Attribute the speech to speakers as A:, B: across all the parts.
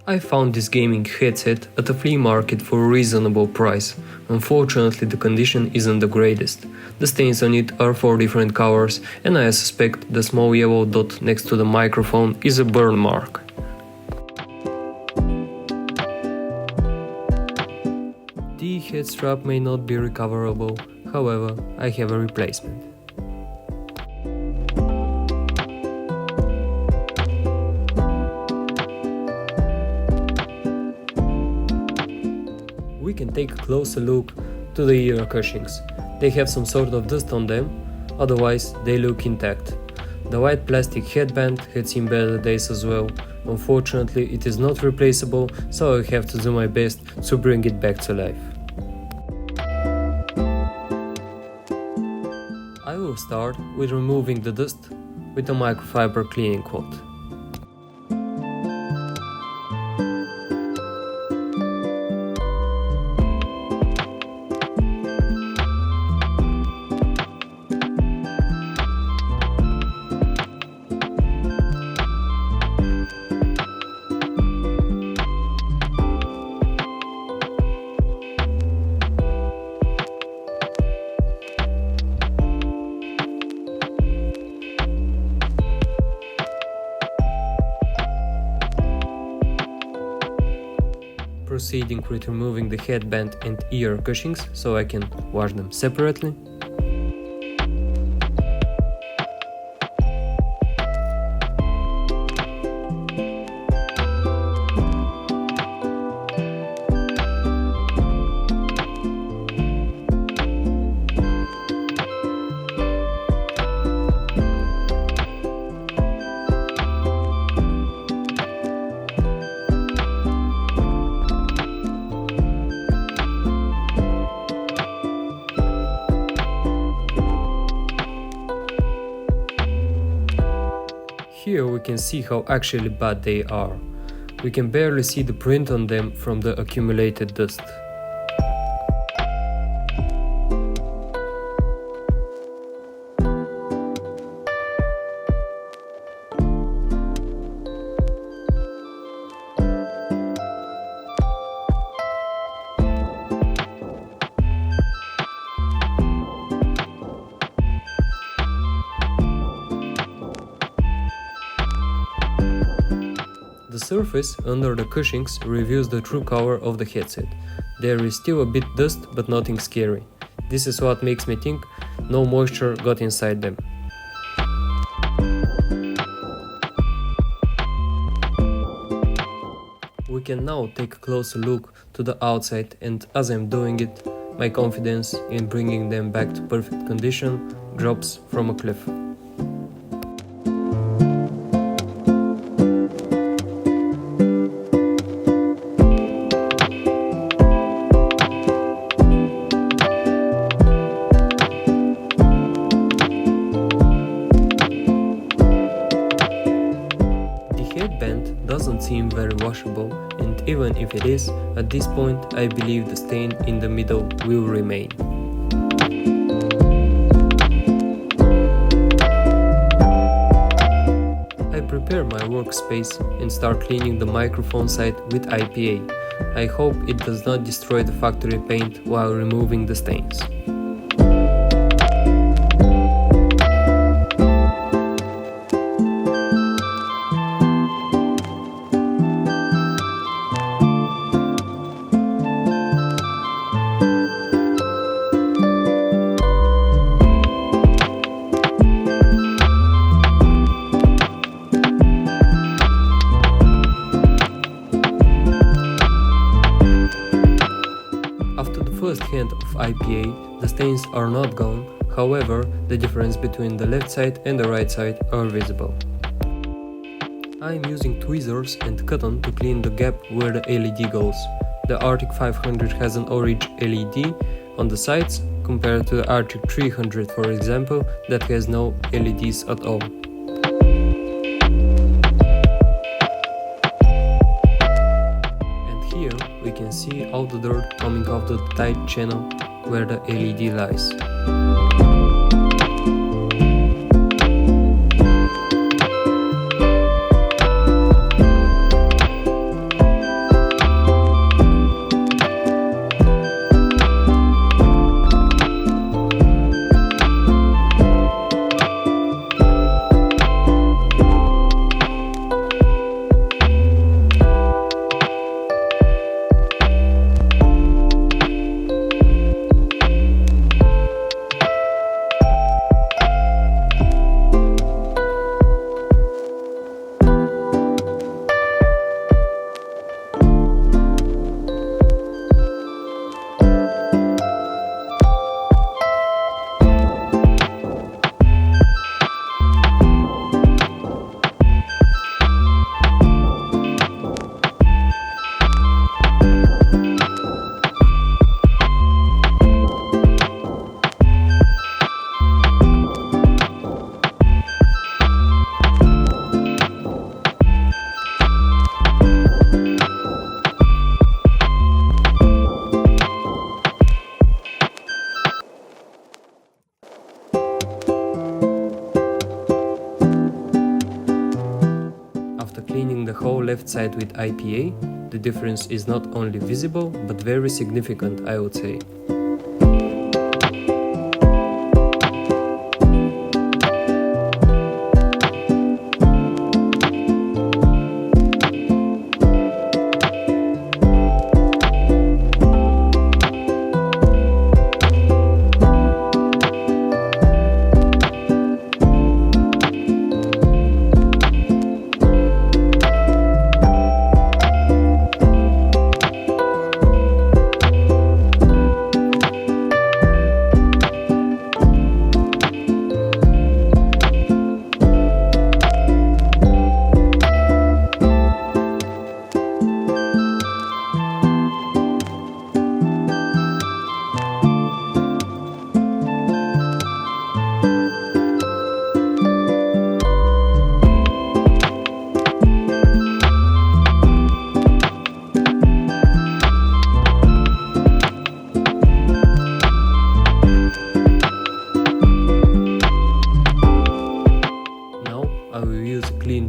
A: I found this gaming headset at a flea market for a reasonable price. Unfortunately, the condition isn't the greatest. The stains on it are 4 different colors, and I suspect the small yellow dot next to the microphone is a burn mark. The head strap may not be recoverable, however, I have a replacement. We can take a closer look to the ear cushions. They have some sort of dust on them, otherwise they look intact. The white plastic headband had seen better days as well. Unfortunately, it is not replaceable, so I have to do my best to bring it back to life. I will start with removing the dust with a microfiber cleaning cloth. Proceeding with removing the headband and ear cushions so I can wash them separately. Here we can see how actually bad they are. We can barely see the print on them from the accumulated dust. The surface under the cushions reveals the true color of the headset. There is still a bit dust, but nothing scary. This is what makes me think no moisture got inside them. We can now take a closer look to the outside, and as I'm doing it, my confidence in bringing them back to perfect condition drops from a cliff. Headband doesn't seem very washable, and even if it is, at this point I believe the stain in the middle will remain. I prepare my workspace and start cleaning the microphone side with IPA. I hope it does not destroy the factory paint while removing the stains. First hand of IPA, the stains are not gone, however, the difference between the left side and the right side are visible. I am using tweezers and cotton to clean the gap where the LED goes. The Arctic 500 has an orange LED on the sides, compared to the Arctic 300 for example, that has no LEDs at all. Here we can see all the dirt coming off the tight channel where the LED lies. whole left side with IPA, the difference is not only visible, but very significant, I would say.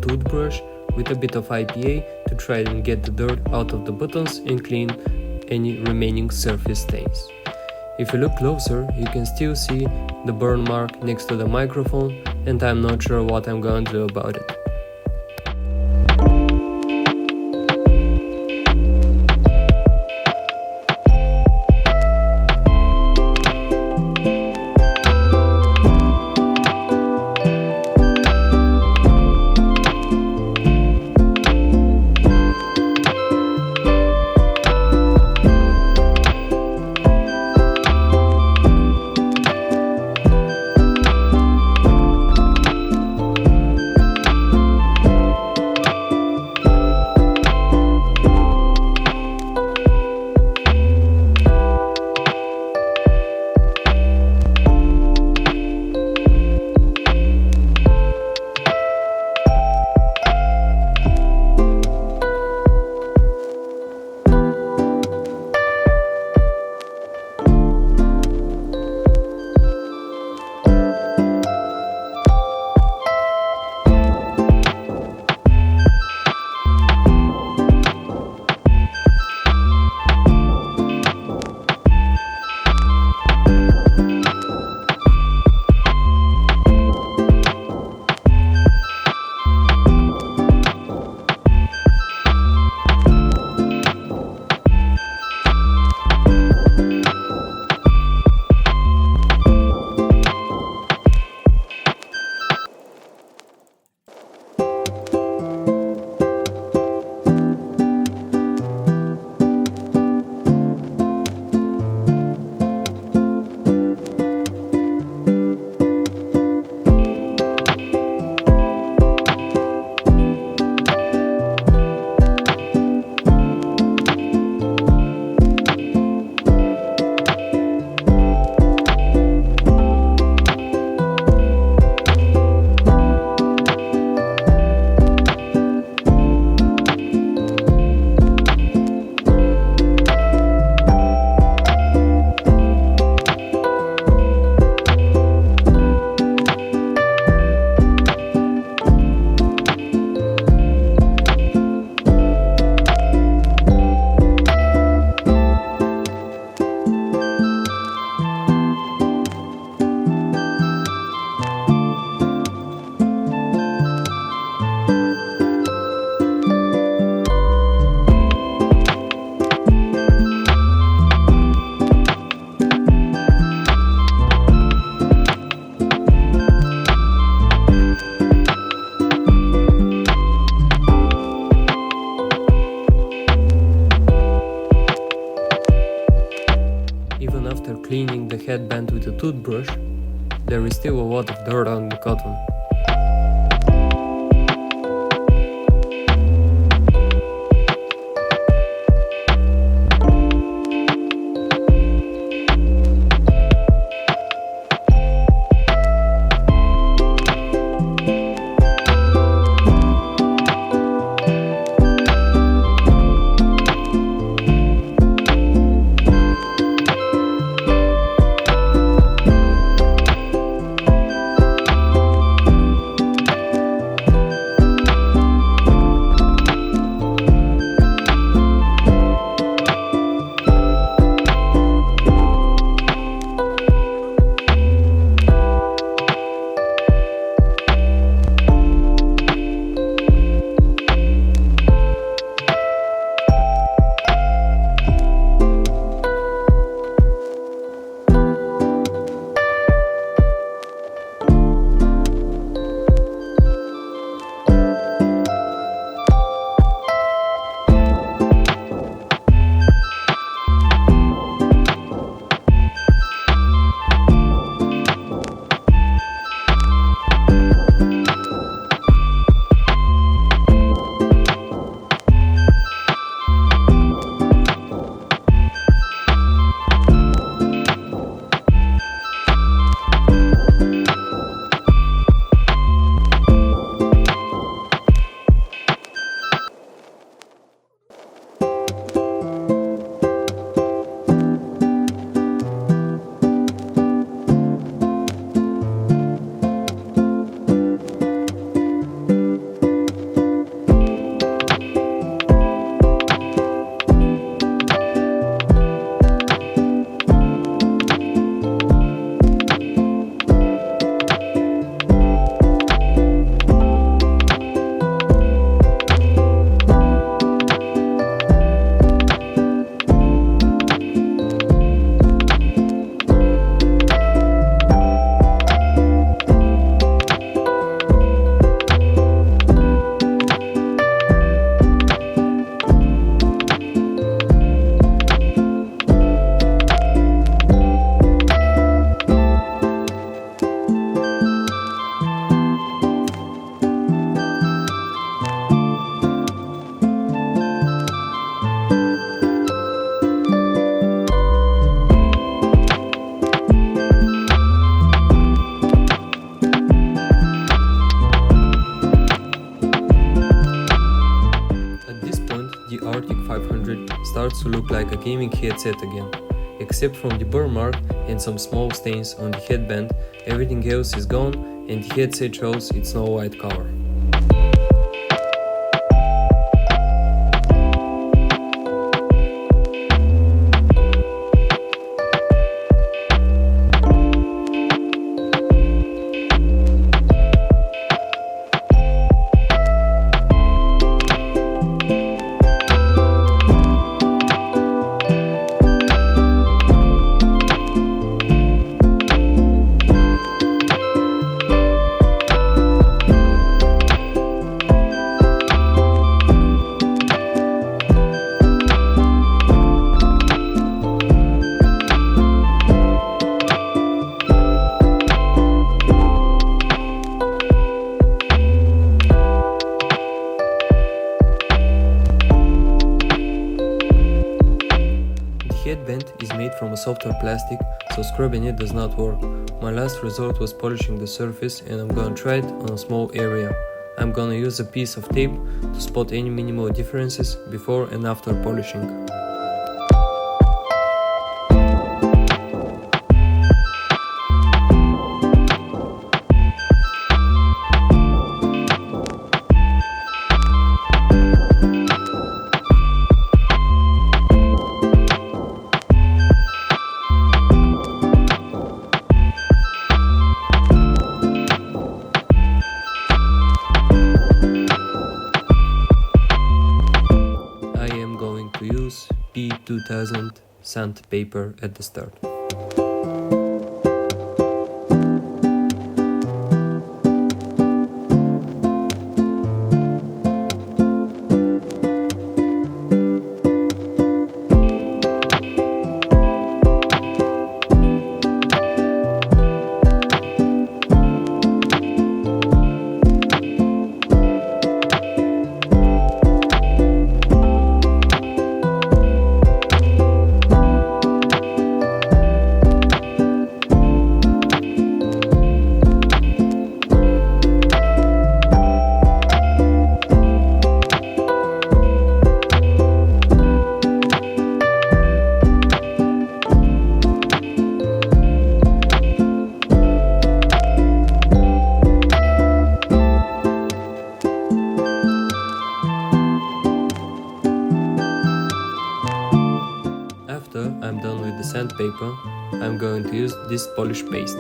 A: Toothbrush with a bit of IPA to try and get the dirt out of the buttons and clean any remaining surface stains. If you look closer, you can still see the burn mark next to the microphone, and I'm not sure what I'm gonna do about it. Cleaning the headband with a toothbrush, there is still a lot of dirt on the cotton. the Arctic 500 starts to look like a gaming headset again. Except from the burn mark and some small stains on the headband, everything else is gone and the headset shows its snow white color. The headband is made from a softer plastic, so scrubbing it does not work. My last resort was polishing the surface and I'm gonna try it on a small area. I'm gonna use a piece of tape to spot any minimal differences before and after polishing. To use P2000 sandpaper at the start. After I'm done with the sandpaper, I'm going to use this polish paste.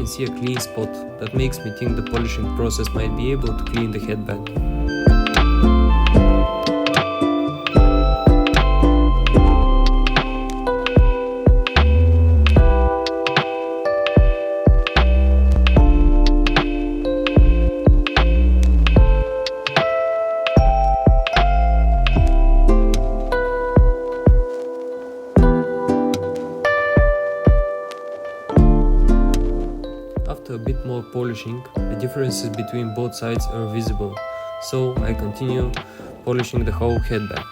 A: See a clean spot that makes me think the polishing process might be able to clean the headband. After a bit more polishing, the differences between both sides are visible, so I continue polishing the whole headband.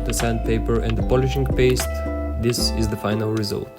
A: the sandpaper and the polishing paste, this is the final result.